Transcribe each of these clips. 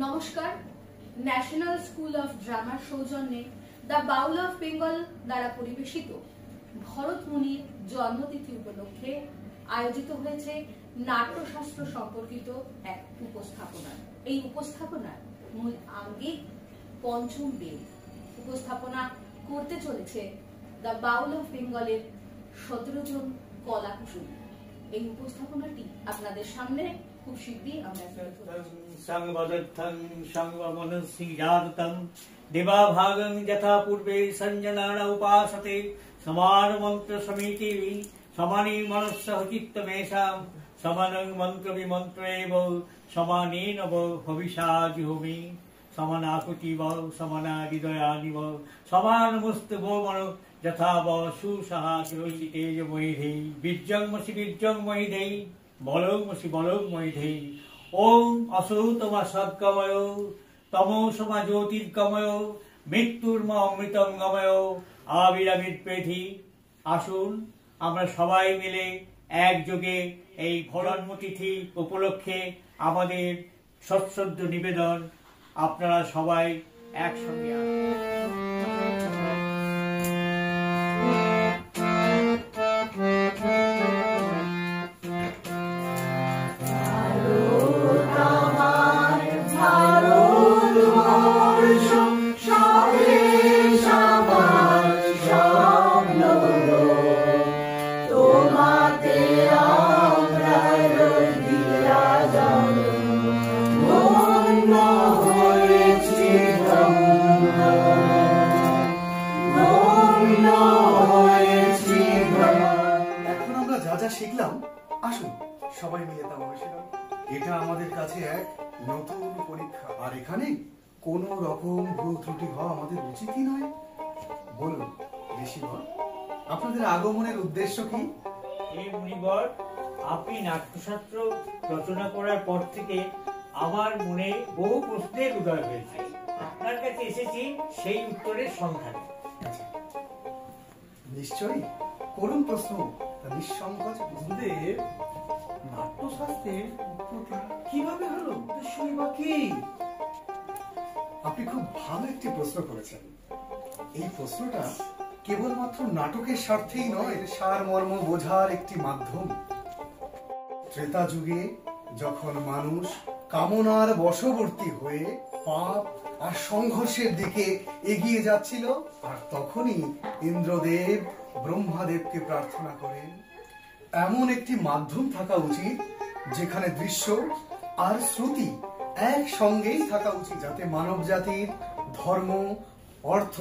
নমস্কার। National school of ড্রামার সৌজন্যে the bowl of Bengal দ্বারা পরিবেশিত ভরত মুনির জন্মতিথি উপলক্ষে আয়োজিত হয়েছে নাট্যশাস্ত্র সম্পর্কিত এক উপস্থাপনা। এই উপস্থাপনার মূল আঙ্গিক পঞ্চম বেদ। উপস্থাপনা করতে চলেছে দ্য বাউল অফ বেঙ্গলের 17 জন কলাকুশলী। এই উপস্থাপনাটি আপনাদের সামনে খুব শীঘ্রই আমরা দেবাভাগং যথা পূর্বে সঞ্জনান উপাসতে সমান মন্ত্র সমিতি সমানি মনস্য চিত্তমেষাম সমানং মন্ত্র বিমন্ত্রেব সমানেন ভবিষা জুহমি সমানাকুতিব সমানা হৃদয়ানিব সমানমস্তু মন যথা সুসাহাগ্রসি তেজ মহিধে বীর্যংমসি বীর্যং মহিধে বলংমসি বলং মহিধে ওম অসৌতমা সদ্গময় তমোসমা জ্যোতির্গময় মৃত্যুর্মা অমৃতম গময় আবিরাবিদ্বেধি। আসুন আমরা সবাই মিলে একযোগে এই ভরন্ম তিথি উপলক্ষে আমাদের সশ্রদ্ধ নিবেদন আপনারা সবাই একসঙ্গে শিখলাম। আসুন সবাই মিলে তা বসেছিলাম। এটা আমাদের কাছে এক নতুন পরীক্ষা, আর এখানে কোন রকম ভুল ত্রুটি হওয়া আমাদের উচিতই নয়। বলুন ঋষিবর, আপনাদের আগমনের উদ্দেশ্য কি? এই মুনিবর, আপনি নাট্যশাস্ত্র রচনা করার পর থেকে আমার মনে বহু প্রশ্নের উদয় হয়েছে। আপনার কাছে এসেছি সেই উত্তরের সন্ধানে। নিশ্চয়ই করুন প্রশ্ন, নিঃসংকোচ। গুরুদেব, নাট্যশাস্ত্রের উৎপত্তি কিভাবে হলো? শুনবা কি? আপনি খুব ভালো একটি প্রশ্ন করেছেন। এই প্রশ্নটা কেবলমাত্র নাটকের স্বার্থেই নয়, সারমর্ম বোঝার একটি মাধ্যম। ত্রেতা যুগে যখন মানুষ কামনার বশবর্তী হয়ে পাপ আর সংঘর্ষের দিকে এগিয়ে যাচ্ছিল, আর তখনই ইন্দ্রদেব ব্রহ্মাদেবকে প্রার্থনা করেন এমন একটি মাধ্যম থাকা উচিত যেখানে দৃশ্য আর শ্রুতি একসঙ্গেই থাকা উচিত, যাতে মানব জাতির ধর্ম, অর্থ,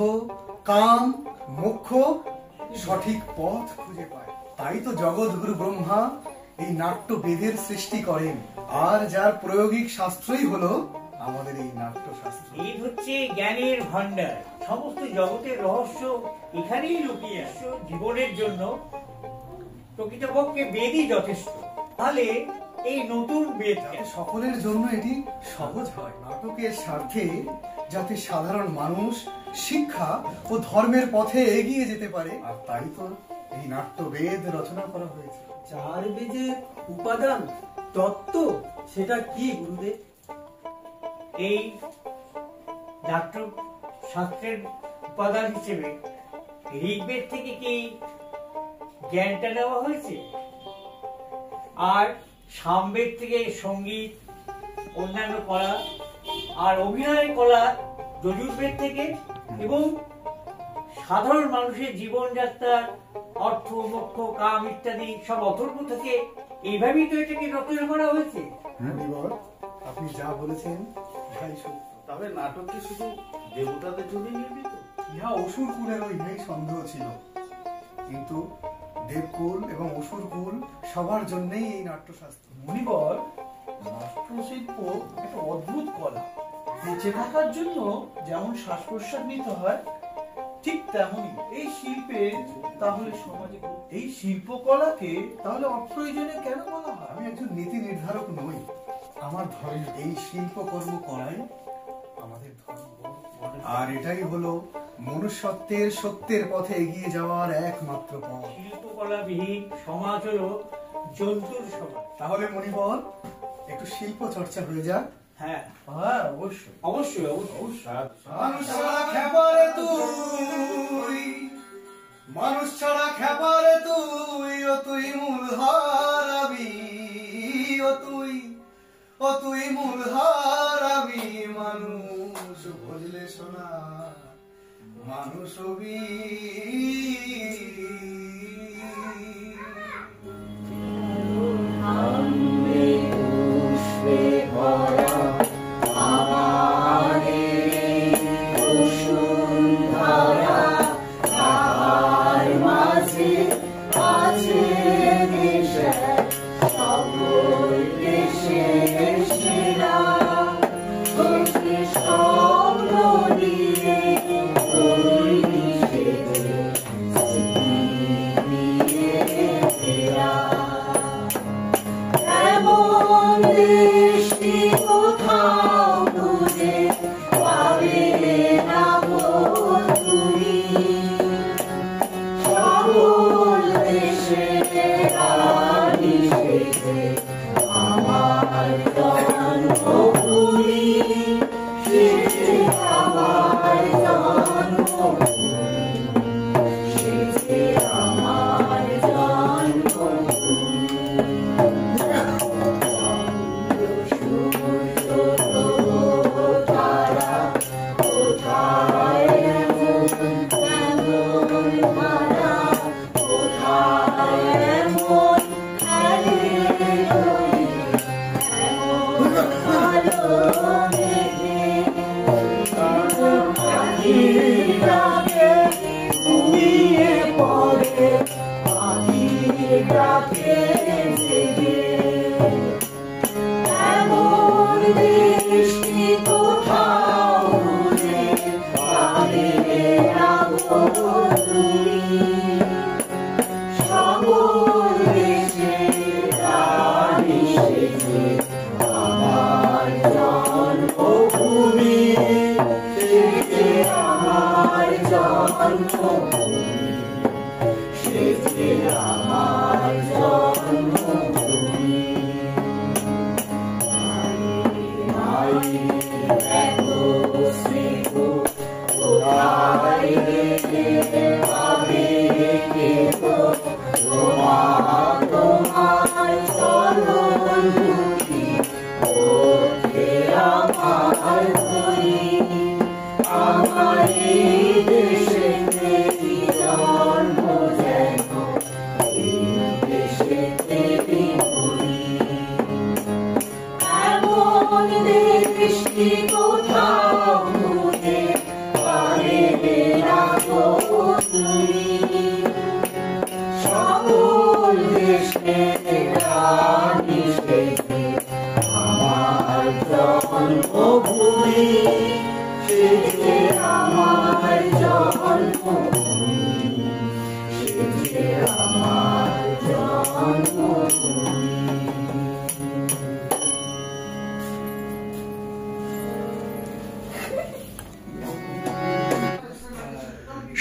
কাম, মোক্ষ সঠিক পথ খুঁজে পায়। তাই তো জগৎগুরু ব্রহ্মা এই নাট্য বেদের সৃষ্টি করেন, আর যার প্রয়োগিক শাস্ত্রই হলো আমাদের এই নাট্যশাস্ত্র। এই হচ্ছে জ্ঞানের ভান্ডার। সমস্ত জগতের রহস্য এখানেই লুকিয়ে আছে। জীবনের জন্য প্রকৃতপক্ষে বেদই যথেষ্ট। তাহলে এই নতুন বেদ সকলের জন্য এটি সহজ হয়, নাটকের স্বার্থে, যাতে সাধারণ মানুষ শিক্ষা ও ধর্মের পথে এগিয়ে যেতে পারে। আর তাই তো এই নাট্যবেদ রচনা করা হয়েছে। চার বেদের উপাদান তত্ত্ব সেটা কি গুরুদেব? এই নাট্য শাস্ত্রের উপাদান হিসেবে ঋগ্বেদ থেকে কি জ্ঞানটা নেওয়া হয়েছে, আর সামবেদ থেকে সঙ্গীত, অন্যান্য কলা, আর অভিনয় কলা যজুর্বেদ থেকে, এবং সাধারণ মানুষের জীবনযাত্রার অর্থ, মোক্ষ, কাম ইত্যাদি সব অথর্ব থেকে এইভাবেই তো এটাকে রচনা করা হয়েছে। আপনি যা বলেছেন তাই সত্য। তবে নাটক কি শুধু দেবতাদের জন্য নির্মিত? ইহা অসুর কুলেরও ইহাই সন্দেহ ছিল, কিন্তু দেবকুল এবং অসুর কুল সবার জন্যই এই নাট্যশাস্ত্র। মুনিবর, নাট্যশিল্প একটা অদ্ভুত কলা। বেঁচে থাকার জন্য যেমন শ্বাস প্রশ্বাস নিতে হয়, ঠিক তেমনই এই শিল্পে। তাহলে সমাজে এই শিল্পকলাকে তাহলে অপ্রয়োজনীয় কেন বলা হয়? আমি একজন নীতি নির্ধারক নই। আমার ধর্ম এই শিল্পকর্ম করাই আমাদের ধর্ম, আর এটাই হলো মনুষ্যত্বের সত্যের পথে এগিয়ে যাওয়ার একমাত্র পথ। শিল্পকলাবিহীন সমাজ হলো জন্তুর সমাজ। তাহলে মনিবর, একটু শিল্প চর্চা হয়ে যাক। হ্যাঁ হ্যাঁ অবশ্যই অবশ্যই অবশ্যই। মানুষ ছাড়া খেপারে তুই, মানুষ ছাড়া খেপারে তুই, ও তুই মূল হারাবি, ও তুই মূল হারাবি। মানুষ বুঝলে শোনা, মানুষ হবি।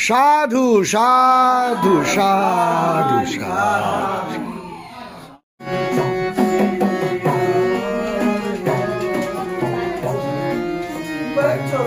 সাধু সাধু সাধু সাধু। চল